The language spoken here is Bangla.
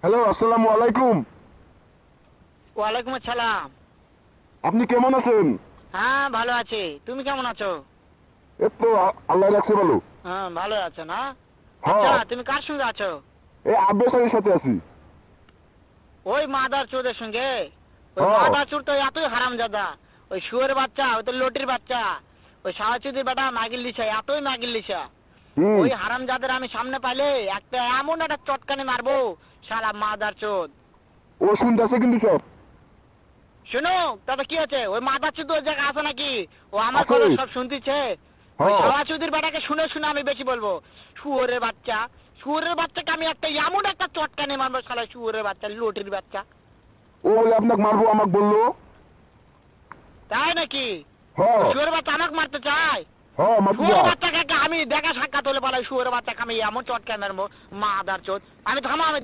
হ্যালো, আসসালামু আলাইকুম। ওয়ালাইকুম আসসালাম। আপনি কেমন আছেন? হ্যাঁ, ভালো আছি। তুমি কেমন আছো? এই তো আল্লাহ রাখছে ভালো। হ্যাঁ, ভালো আছো না? আচ্ছা, হ্যাঁ, তুমি কার সঙ্গে আছো? এই আব্বাস আলীর সাথে আছি। ওই মাদার চোদের সঙ্গে? ওই হ্যাঁ। মাদার চোর তো এতই হারামজাদা। ওই শুয়োরের বাচ্চা, ওই তো লটির বাচ্চা। ওই শাহচুদির বেটা মাগিল লিসা, এতই মাগিল লিসা। হুম। ওই হারামজাদের আমি সামনে পাইলে একটা এমন একটা চটকানি মারবো, শালা মাদার চোদ। ও শুনতেছে কিন্তু সব। শুনো, তবে কি আছে? ওই মাদার চোদ ওই জায়গায় আছে নাকি? ও আমার আছে। কথা সব শুনতেছে। ওই হ্যাঁ। শাহচুদির বেটাকে শুনে শুনে আমি বেশি বলবো। শুয়োরের বাচ্চা, শুয়োরের বাচ্চাকে আমি একটা এমন একটা চটকানি মারবো, শালা শুয়োরের বাচ্চা, লটির বাচ্চা। ও বলে আপনাকে মারবো, আমাকে বললো। তাই নাকি? হ্যাঁ। শুয়োরের বাচ্চা আমাকে মারতে চায়? হ্যাঁ, মারতে শুয়োরের যা। বাচ্চাকে আমি দেখা সাক্ষাৎ হলে পালাই, শুয়োরের বাচ্চাকে আমি এমন চটকানি মারবো, মাদার চোদ। আমি থামো, আমি